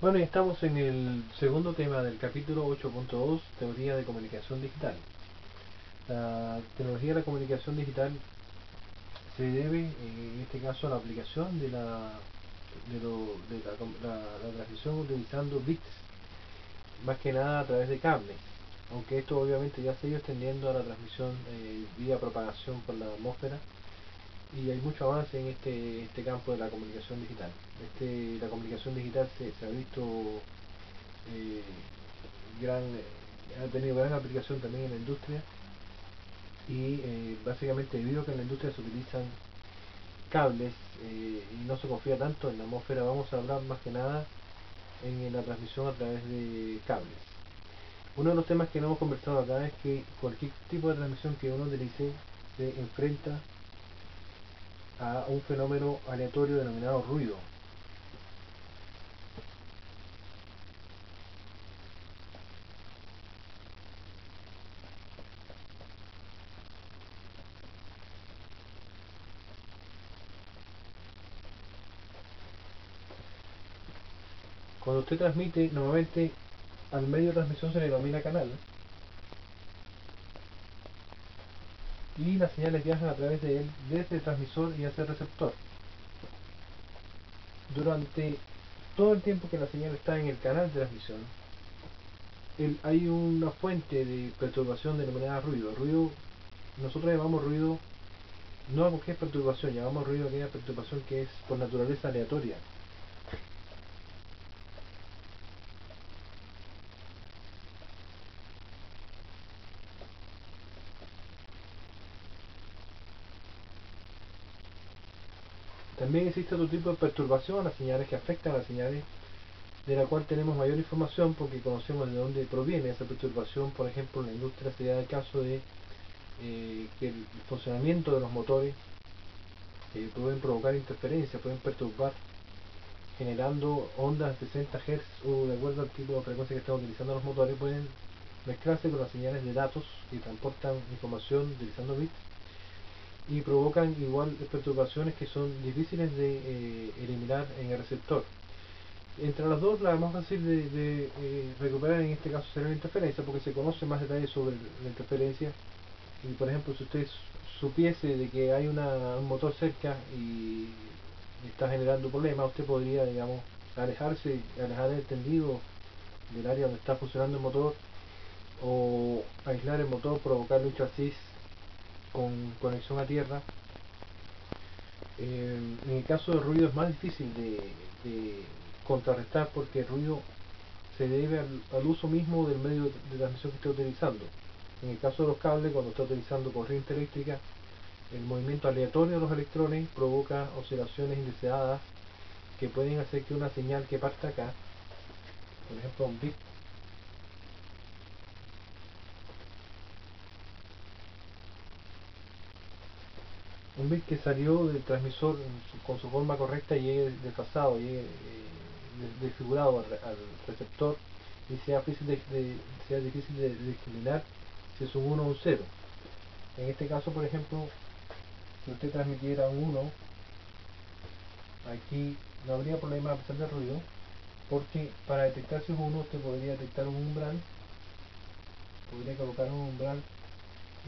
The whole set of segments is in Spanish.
Bueno, y estamos en el segundo tema del capítulo 8.2, teoría de comunicación digital. La tecnología de la comunicación digital se debe, en este caso, a la aplicación de la transmisión utilizando bits, más que nada a través de cables. Aunque esto obviamente ya se ha ido extendiendo a la transmisión vía propagación por la atmósfera, y hay mucho avance en este campo de la comunicación digital. La comunicación digital se ha visto eh, ha tenido gran aplicación también en la industria, y básicamente debido a que en la industria se utilizan cables y no se confía tanto en la atmósfera, vamos a hablar más que nada en la transmisión a través de cables. Uno de los temas que no hemos conversado acá es que cualquier tipo de transmisión que uno utilice se enfrenta a un fenómeno aleatorio denominado ruido. Cuando usted transmite, normalmente al medio de transmisión se le denomina canal, y las señales viajan a través de él desde el transmisor y hacia el receptor. Durante todo el tiempo que la señal está en el canal de transmisión, hay una fuente de perturbación denominada ruido. Ruido, nosotros llamamos ruido no a cualquier perturbación, llamamos ruido a aquella perturbación que es por naturaleza aleatoria. También existe otro tipo de perturbación a las señales que afectan a las señales, de la cual tenemos mayor información porque conocemos de dónde proviene esa perturbación. Por ejemplo, en la industria se da el caso de que el funcionamiento de los motores pueden provocar interferencias, pueden perturbar, generando ondas de 60 Hz, o de acuerdo al tipo de frecuencia que están utilizando los motores, pueden mezclarse con las señales de datos que transportan información utilizando bits, y provocan igual perturbaciones que son difíciles de eliminar en el receptor. Entre las dos, la más fácil de recuperar en este caso será la interferencia, porque se conoce más detalles sobre la interferencia. Y por ejemplo, si usted supiese de que hay un motor cerca y está generando problemas, usted podría, digamos, alejar el tendido del área donde está funcionando el motor, o aislar el motor, provocarle un chasis con conexión a tierra. En el caso del ruido es más difícil de contrarrestar, porque el ruido se debe al uso mismo del medio de transmisión que esté utilizando. En el caso de los cables, cuando está utilizando corriente eléctrica, el movimiento aleatorio de los electrones provoca oscilaciones indeseadas que pueden hacer que una señal que parte acá, por ejemplo un bit que salió del transmisor con su forma correcta, llegue desfasado, llegue desfigurado al receptor, y sea difícil de discriminar si es un 1 o un 0. En este caso, por ejemplo, si usted transmitiera un 1, aquí no habría problema a pesar del ruido, porque para detectar si es 1 usted podría detectar un umbral, podría colocar un umbral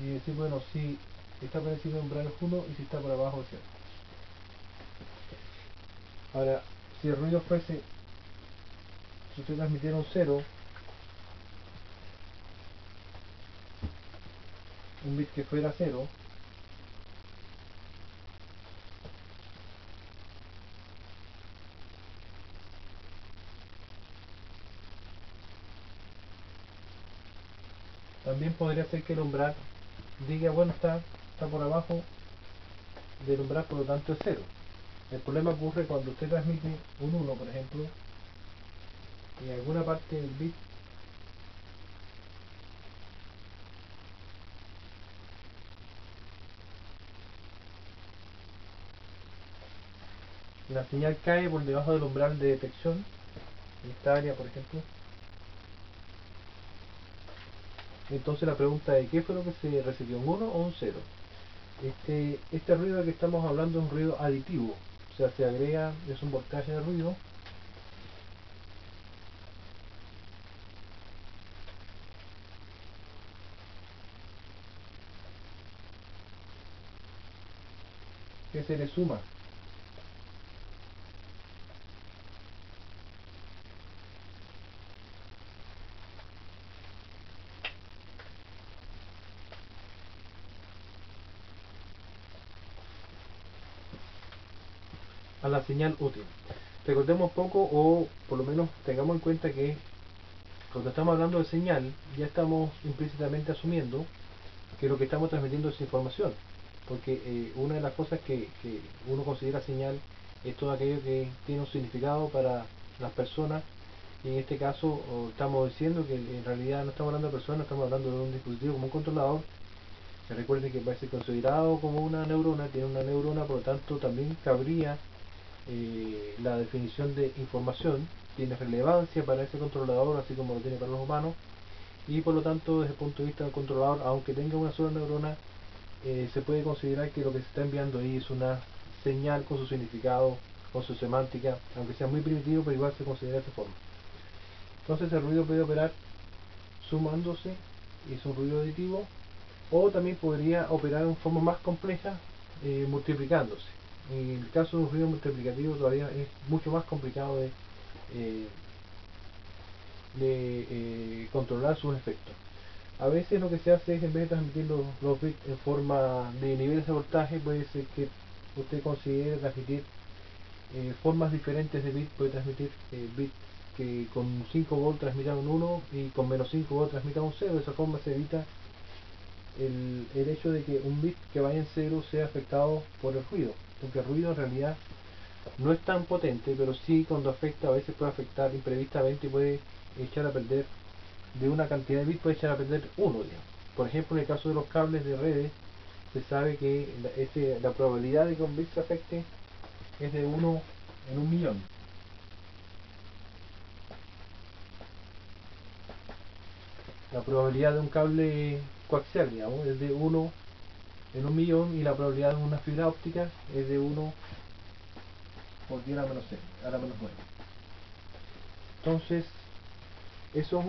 y decir, bueno, si está por encima del umbral es 1 y si está por abajo es 0. Ahora, si el ruido fuese, si usted transmitiera un 0, un bit que fuera 0, también podría ser que el umbral diga, bueno, está por abajo del umbral, por lo tanto es 0. El problema ocurre cuando usted transmite un 1, por ejemplo, y en alguna parte del bit la señal cae por debajo del umbral de detección, en esta área, por ejemplo. Entonces la pregunta es, ¿qué fue lo que se recibió, un 1 o un 0? Este ruido del que estamos hablando es un ruido aditivo, o sea, se agrega, es un voltaje de ruido que se le suma. A la señal útil. Recordemos un poco, o por lo menos tengamos en cuenta que cuando estamos hablando de señal, ya estamos implícitamente asumiendo que lo que estamos transmitiendo es información, porque una de las cosas que uno considera señal es todo aquello que tiene un significado para las personas, y en este caso estamos diciendo que en realidad no estamos hablando de personas, estamos hablando de un dispositivo como un controlador. Recuerden que va a ser considerado como una neurona, tiene una neurona, por lo tanto también cabría la definición de información, tiene relevancia para ese controlador así como lo tiene para los humanos, y por lo tanto desde el punto de vista del controlador, aunque tenga una sola neurona, se puede considerar que lo que se está enviando ahí es una señal con su significado, con su semántica, aunque sea muy primitivo, pero igual se considera de esta forma. Entonces el ruido puede operar sumándose, y es un ruido aditivo, o también podría operar en forma más compleja, multiplicándose. En el caso de un ruido multiplicativo todavía es mucho más complicado eh, de controlar sus efectos. A veces lo que se hace es, en vez de transmitir los bits en forma de niveles de voltaje, puede ser que usted considere transmitir formas diferentes de bits. Puede transmitir bits que con 5 volts transmitan un 1 y con menos 5 volts transmitan un 0. De esa forma se evita el hecho de que un bit que vaya en 0 sea afectado por el ruido, porque el ruido en realidad no es tan potente, pero sí, cuando afecta, a veces puede afectar imprevistamente y puede echar a perder de una cantidad de bits, puede echar a perder uno, digamos. Por ejemplo, en el caso de los cables de redes, se sabe que la probabilidad de que un bit se afecte es de 1 en 1.000.000. La probabilidad de un cable coaxial, digamos, es de 1 en 1.000.000, y la probabilidad de una fibra óptica es de 1 por 10 a la menos 6, a la menos 9. Entonces, eso es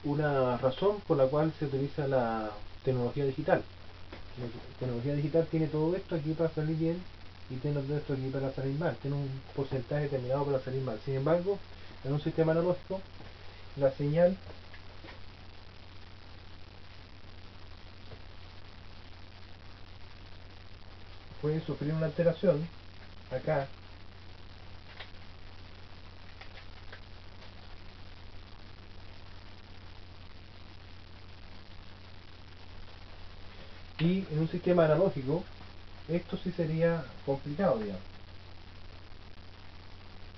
una razón por la cual se utiliza la tecnología digital. La tecnología digital tiene todo esto aquí para salir bien y tiene todo esto aquí para salir mal. Tiene un porcentaje determinado para salir mal. Sin embargo, en un sistema analógico, la señal puede sufrir una alteración acá, y en un sistema analógico esto sí sería complicado, digamos.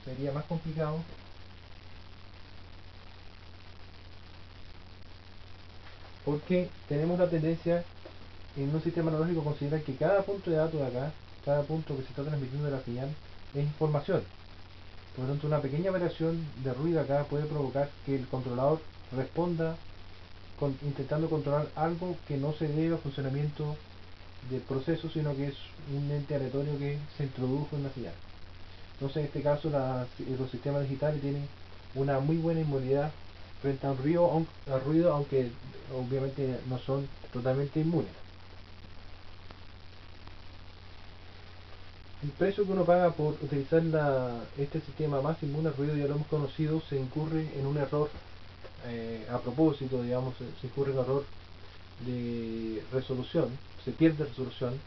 Sería más complicado porque tenemos la tendencia en un sistema analógico a considerar que cada punto de datos de acá, cada punto que se está transmitiendo de la señal, es información. Por lo tanto, una pequeña variación de ruido acá puede provocar que el controlador responda intentando controlar algo que no se debe al funcionamiento del proceso, sino que es un ente aleatorio que se introdujo en la señal. Entonces, en este caso, los sistemas digitales tienen una muy buena inmunidad frente al ruido, aunque obviamente no son totalmente inmunes. El precio que uno paga por utilizar este sistema más inmune al ruido, ya lo hemos conocido. Se incurre en un error a propósito, digamos, se incurre en un error de resolución, se pierde resolución.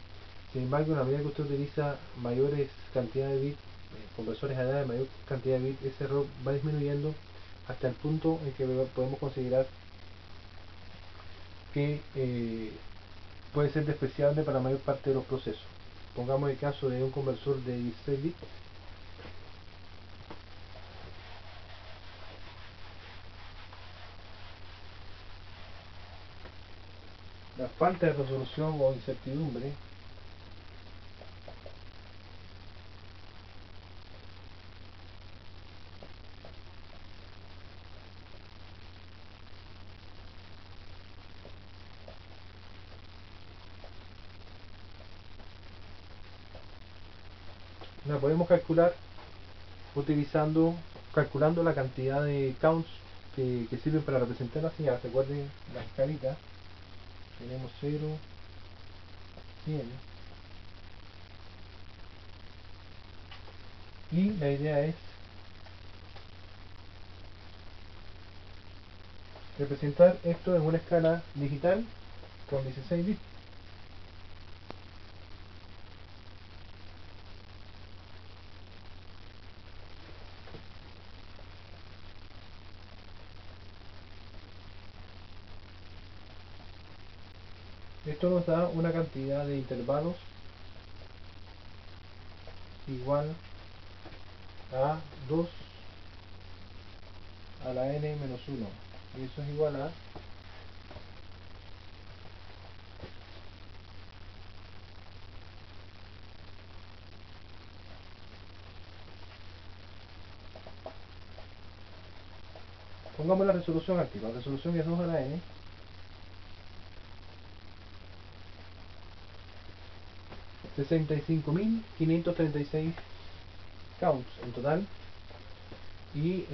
Sin embargo, a medida que usted utiliza mayores cantidades de bits, conversores a edad de mayor cantidad de bits, ese error va disminuyendo hasta el punto en que podemos considerar que puede ser despreciable para la mayor parte de los procesos. Pongamos el caso de un conversor de 16 bits. La falta de resolución o incertidumbre la podemos calcular calculando la cantidad de counts que sirven para representar la señal. Recuerden la escalita, tenemos 0, 100, y la idea es representar esto en una escala digital con 16 bits. Esto nos da una cantidad de intervalos igual a 2 a la n menos 1, y eso es igual a pongamos la resolución aquí. La resolución es 2 a la n, 65.536 counts en total, y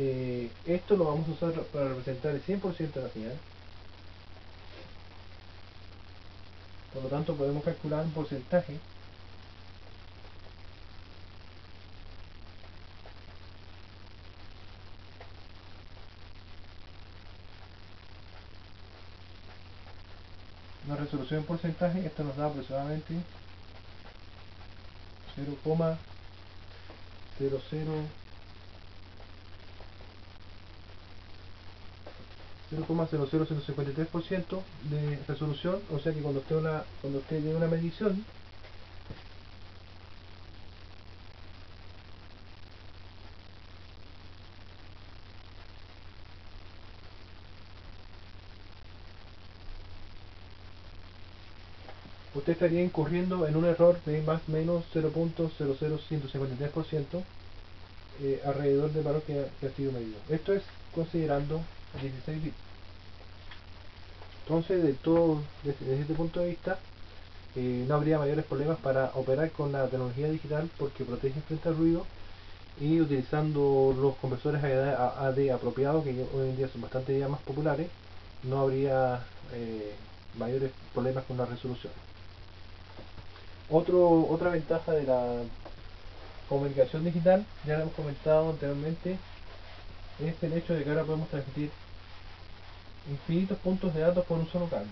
esto lo vamos a usar para representar el 100% de la señal. Por lo tanto podemos calcular un porcentaje una resolución en porcentaje. Esto nos da aproximadamente 0,00053% de resolución. O sea que cuando usted tiene una medición, usted estaría incurriendo en un error de más o menos 0.00153% alrededor del valor que ha sido medido. Esto es considerando 16 bits. Entonces, desde este punto de vista, no habría mayores problemas para operar con la tecnología digital, porque protege frente al ruido, y utilizando los conversores AD apropiados, que hoy en día son bastante ya más populares, no habría mayores problemas con la resolución. Otra ventaja de la comunicación digital, ya lo hemos comentado anteriormente, es el hecho de que ahora podemos transmitir infinitos puntos de datos por un solo cable.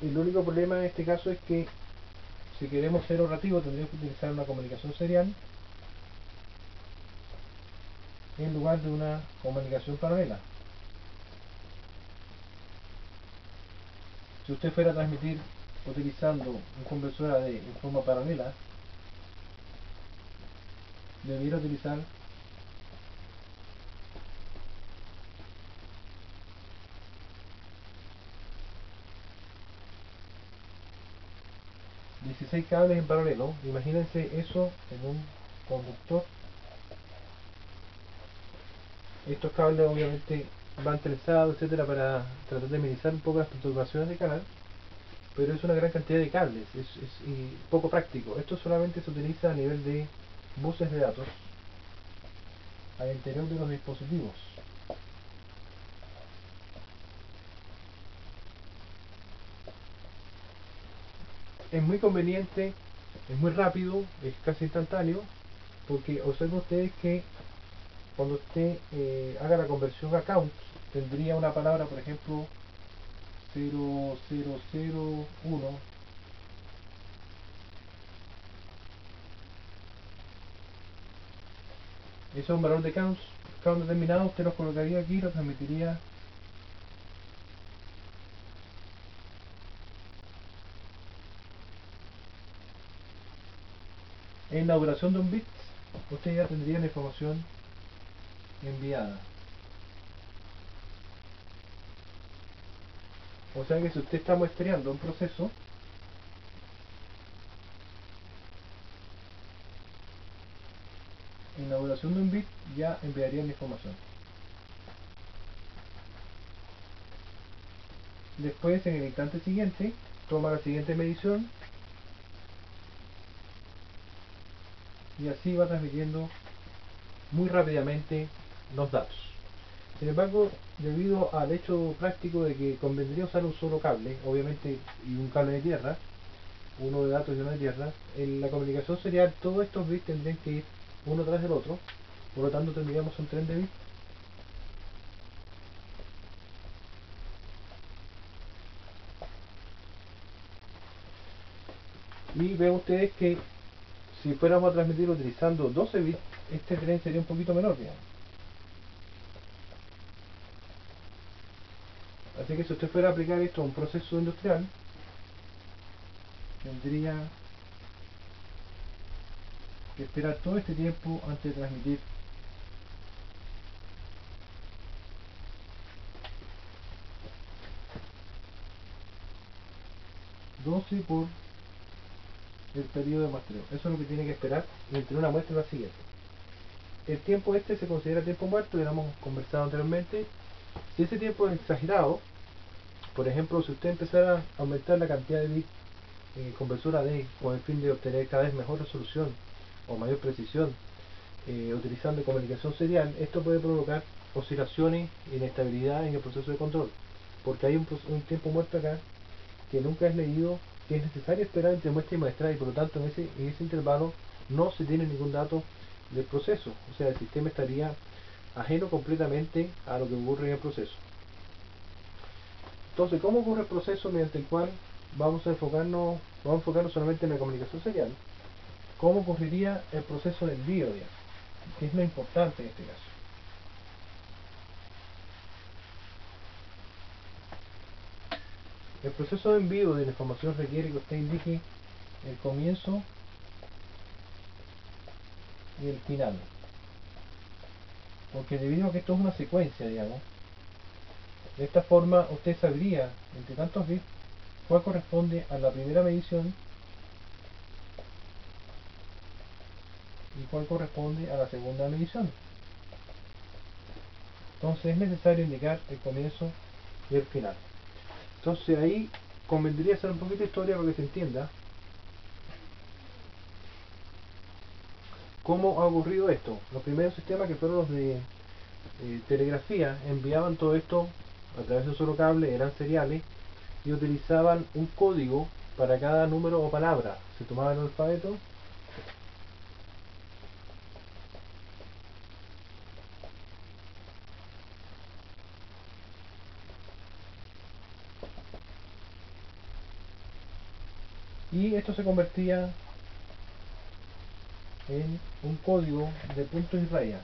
El único problema en este caso es que si queremos ser ahorrativo tendríamos que utilizar una comunicación serial en lugar de una comunicación paralela. Si usted fuera a transmitir utilizando un conversor AD en forma paralela, debiera utilizar ...16 cables en paralelo. Imagínense eso en un conductor. Estos cables obviamente van trenzados, etcétera, para tratar de minimizar un poco las perturbaciones de canal, pero es una gran cantidad de cables, y poco práctico. Esto solamente se utiliza a nivel de buses de datos al interior de los dispositivos. Es muy conveniente, es muy rápido, es casi instantáneo, porque observen ustedes que cuando usted haga la conversión a count, tendría una palabra, por ejemplo, 0001. Eso es un valor de count determinado. Usted lo colocaría aquí y lo transmitiría en la duración de un bit. Usted ya tendría la información enviada. O sea que si usted está muestreando un proceso, en la duración de un bit ya enviaría la información. Después, en el instante siguiente, toma la siguiente medición y así va transmitiendo muy rápidamente los datos. Sin embargo, debido al hecho práctico de que convendría usar un solo cable, obviamente, y un cable de tierra, uno de datos y uno de tierra, en la comunicación serial todos estos bits tendrían que ir uno tras del otro, por lo tanto tendríamos un tren de bits. Y ven ustedes que si fuéramos a transmitir utilizando 12 bits, este tren sería un poquito menor, digamos. Así que si usted fuera a aplicar esto a un proceso industrial, tendría que esperar todo este tiempo antes de transmitir 12 por el periodo de muestreo. Eso es lo que tiene que esperar entre una muestra y la siguiente. El tiempo este se considera tiempo muerto, ya lo hemos conversado anteriormente. Si ese tiempo es exagerado, por ejemplo, si usted empezara a aumentar la cantidad de bits conversora D con el fin de obtener cada vez mejor resolución o mayor precisión, utilizando comunicación serial, esto puede provocar oscilaciones e inestabilidad en el proceso de control, porque hay un tiempo muerto acá que nunca es leído, que es necesario esperar entre muestra y muestra, y por lo tanto en ese intervalo no se tiene ningún dato del proceso, o sea, el sistema estaría ajeno completamente a lo que ocurre en el proceso. Entonces, ¿cómo ocurre el proceso mediante el cual vamos a enfocarnos solamente en la comunicación serial? ¿Cómo ocurriría el proceso de envío, digamos? ¿Qué es lo importante en este caso? El proceso de envío de la información requiere que usted indique el comienzo y el final, porque debido a que esto es una secuencia, digamos, de esta forma usted sabría entre tantos bits cuál corresponde a la primera medición y cuál corresponde a la segunda medición. Entonces es necesario indicar el comienzo y el final. Entonces ahí convendría hacer un poquito de historia para que se entienda cómo ha ocurrido esto. Los primeros sistemas, que fueron los de telegrafía, enviaban todo esto a través de un solo cable, eran seriales y utilizaban un código para cada número o palabra. Se tomaba el alfabeto y esto se convertía en un código de puntos y rayas.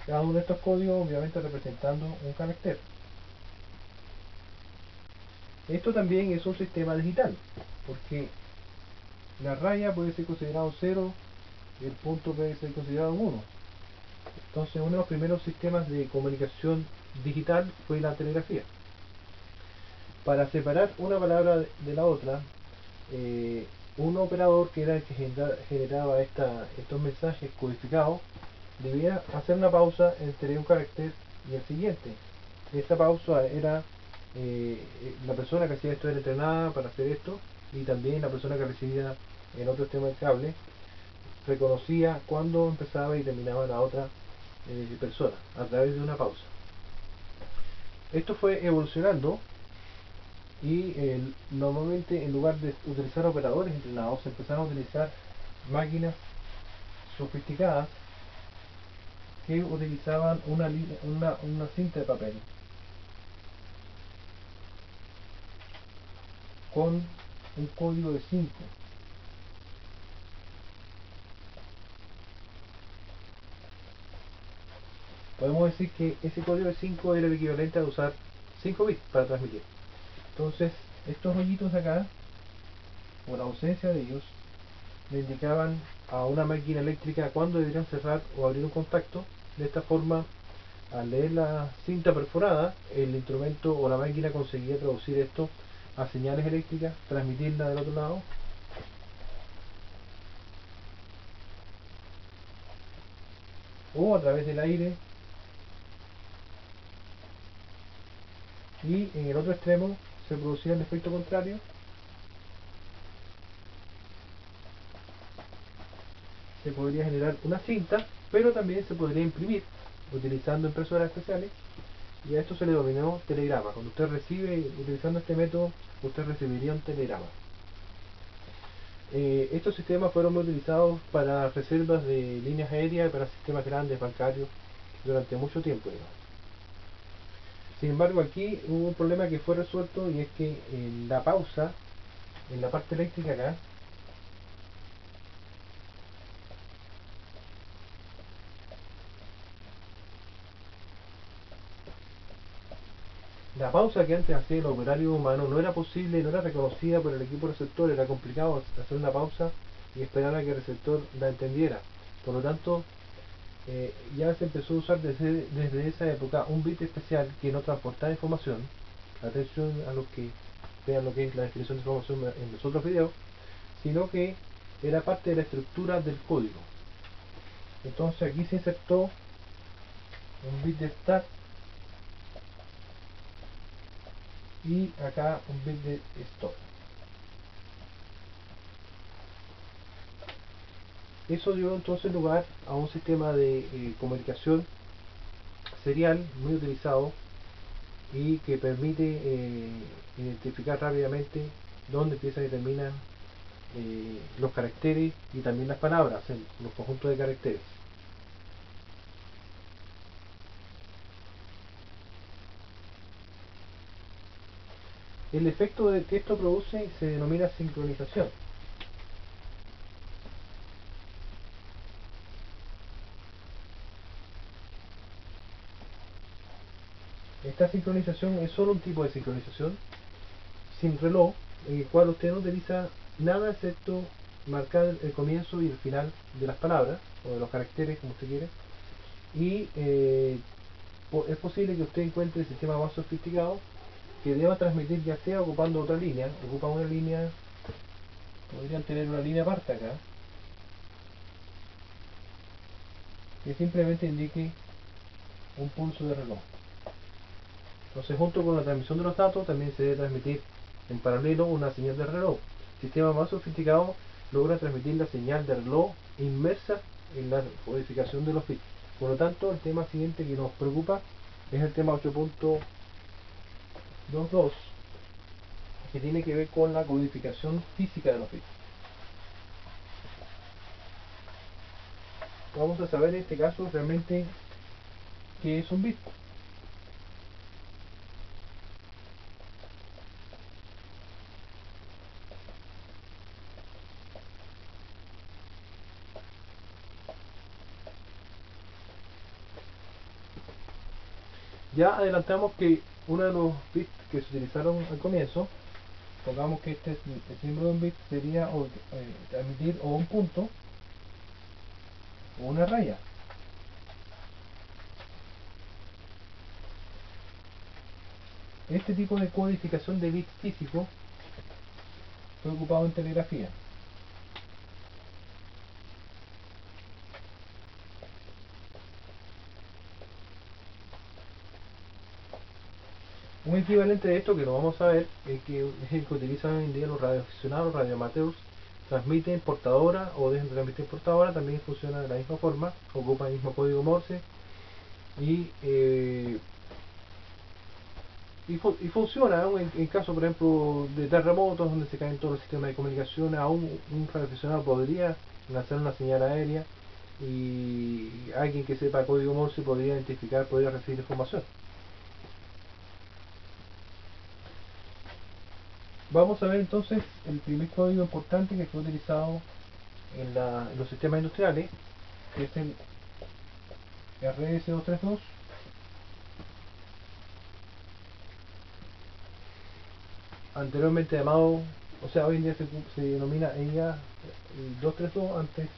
Cada uno de estos códigos obviamente representando un carácter. Esto también es un sistema digital, porque la raya puede ser considerado 0 y el punto puede ser considerado 1. Entonces uno de los primeros sistemas de comunicación digital fue la telegrafía. Para separar una palabra de la otra, un operador que era el que generaba estos mensajes codificados debía hacer una pausa entre un carácter y el siguiente. Esa pausa era la persona que hacía esto era entrenada para hacer esto, y también la persona que recibía el otro extremo del cable reconocía cuándo empezaba y terminaba la otra persona a través de una pausa. Esto fue evolucionando y normalmente en lugar de utilizar operadores entrenados se empezaron a utilizar máquinas sofisticadas que utilizaban una cinta de papel con un código de 5. Podemos decir que ese código de 5 era el equivalente a usar 5 bits para transmitir. Entonces, estos hoyitos de acá, por ausencia de ellos, le indicaban a una máquina eléctrica cuándo deberían cerrar o abrir un contacto. De esta forma, al leer la cinta perforada, el instrumento o la máquina conseguía traducir esto a señales eléctricas, transmitirla del otro lado, o a través del aire, y en el otro extremo se producía el efecto contrario. se podría generar una cinta, pero también se podría imprimir utilizando impresoras especiales, y a esto se le denominó telegrama. Cuando usted recibe, utilizando este método, usted recibiría un telegrama. Estos sistemas fueron muy utilizados para reservas de líneas aéreas y para sistemas grandes bancarios durante mucho tiempo, digamos. Sin embargo, aquí hubo un problema que fue resuelto, y es que en la pausa, en la parte eléctrica acá, la pausa que antes hacía el operario humano no era posible, no era reconocida por el equipo receptor, era complicado hacer una pausa y esperar a que el receptor la entendiera. Por lo tanto, ya se empezó a usar desde esa época un bit especial que no transportaba información. Atención a los que vean lo que es la descripción de información en los otros videos, sino que era parte de la estructura del código. Entonces aquí se insertó un bit de start y acá un bit de stop. Eso dio entonces lugar a un sistema de comunicación serial muy utilizado y que permite identificar rápidamente dónde empiezan y terminan los caracteres y también las palabras, los conjuntos de caracteres. El efecto que esto produce se denomina sincronización. Esta sincronización es solo un tipo de sincronización sin reloj, en el cual usted no utiliza nada excepto marcar el comienzo y el final de las palabras o de los caracteres, como usted quiere, y es posible que usted encuentre el sistema más sofisticado que deba transmitir, ya sea ocupando otra línea. Ocupa una línea, podrían tener una línea aparte acá, que simplemente indique un pulso de reloj. Entonces, junto con la transmisión de los datos, también se debe transmitir en paralelo una señal de reloj. El sistema más sofisticado logra transmitir la señal de reloj inmersa en la codificación de los bits. Por lo tanto, el tema siguiente que nos preocupa es el tema 8.22, que tiene que ver con la codificación física de los bits. Vamos a saber en este caso realmente qué es un bit. Ya adelantamos que uno de los bits que se utilizaron al comienzo, pongamos que el símbolo de un bit sería transmitir o un punto o una raya. Este tipo de codificación de bits físico fue ocupado en telegrafía. Un equivalente de esto que lo vamos a ver es el que utilizan hoy en día los radioaficionados, radioamateurs. Transmiten portadora o dejan de transmitir portadora, también funciona de la misma forma, ocupa el mismo código Morse y y funciona, ¿no? En caso, por ejemplo, de terremotos donde se caen todos los sistemas de comunicación. Aún un radioaficionado podría lanzar una señal aérea y alguien que sepa código Morse podría identificar, podría recibir información. Vamos a ver entonces el primer código importante que fue utilizado en los sistemas industriales, que es el RS-232, anteriormente llamado, o sea, hoy en día se denomina EIA 232, antes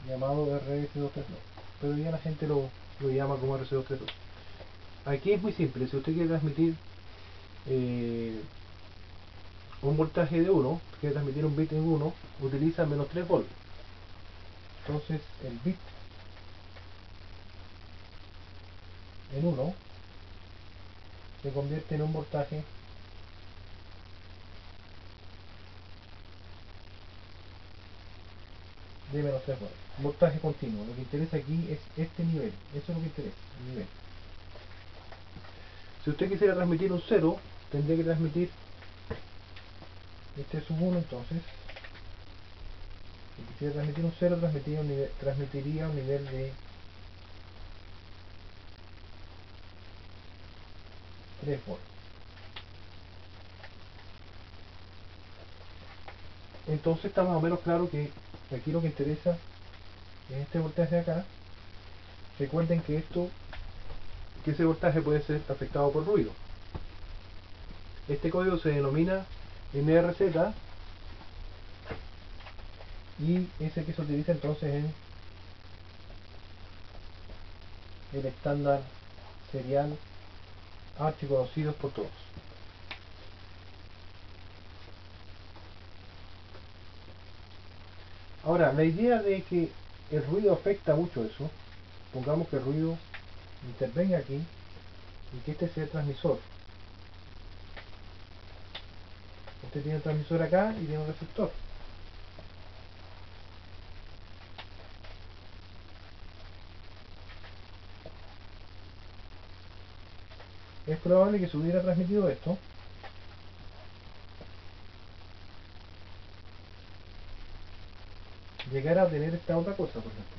llamado RS-232, pero ya la gente lo llama como RS-232. Aquí es muy simple. Si usted quiere transmitir un voltaje de 1, quiere transmitir un bit en 1, utiliza menos 3 volts. Entonces el bit en 1 se convierte en un voltaje de menos 3 volts. Voltaje continuo. Lo que interesa aquí es este nivel. Eso es lo que interesa, el nivel. Si usted quisiera transmitir un 0, tendría que transmitir, este es un 1 entonces. Si quisiera transmitir un 0, transmitiría un nivel de 3 volts. Entonces está más o menos claro que aquí lo que interesa es este voltaje de acá. Recuerden que ese voltaje puede ser afectado por ruido. Este código se denomina MRZ y ese que se utiliza entonces en el estándar serial archiconocido por todos. Ahora, la idea de que el ruido afecta mucho eso, pongamos que el ruido intervenga aquí y que este sea el transmisor. Usted tiene un transmisor acá y tiene un receptor. Es probable que se hubiera transmitido esto. Llegar a tener esta otra cosa, por ejemplo.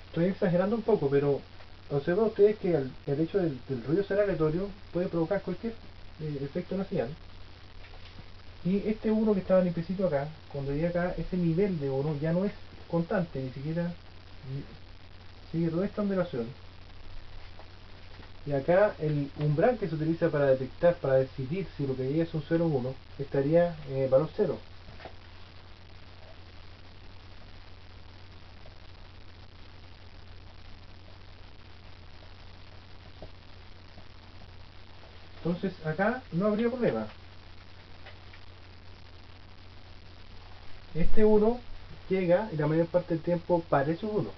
Estoy exagerando un poco, pero observen ustedes que el hecho del ruido ser aleatorio puede provocar cualquier efecto en la señal. Y este 1 que estaba limpiecito acá, cuando llega acá, ese nivel de 1 ya no es constante, ni siquiera sigue toda esta ondulación. Y acá el umbral que se utiliza para detectar, para decidir si lo que llega es un 0 o 1, estaría en el valor 0. Entonces acá no habría problema. Este 1 llega y la mayor parte del tiempo parece un 1.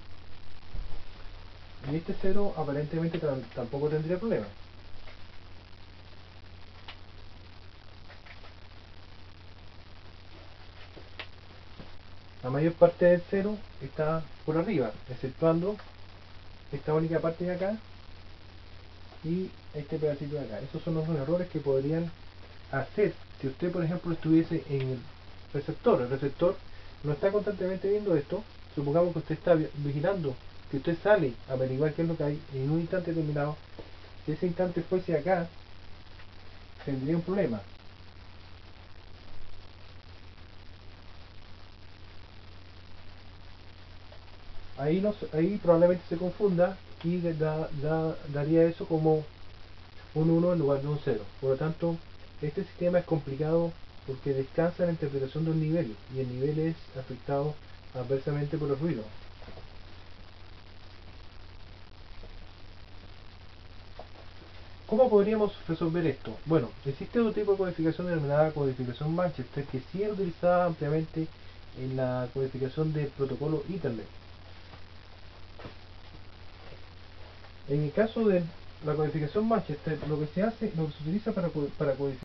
Y este 0 aparentemente tampoco tendría problema. La mayor parte del 0 está por arriba, exceptuando esta única parte de acá y este pedacito de acá. Esos son los errores que podrían hacer si usted, por ejemplo, estuviese en el receptor. El receptor no está constantemente viendo esto. Supongamos que usted está vigilando, que usted sale a averiguar qué es lo que hay en un instante determinado. Si ese instante fuese acá, tendría un problema. Ahí probablemente se confunda y daría eso como un 1 en lugar de un 0. Por lo tanto, este sistema es complicado porque descansa en la interpretación de un nivel y el nivel es afectado adversamente por el ruido. ¿Cómo podríamos resolver esto? Bueno, existe otro tipo de codificación denominada codificación Manchester que sí es utilizada ampliamente en la codificación del protocolo Ethernet. En el caso de la codificación Manchester, lo que se utiliza para codificar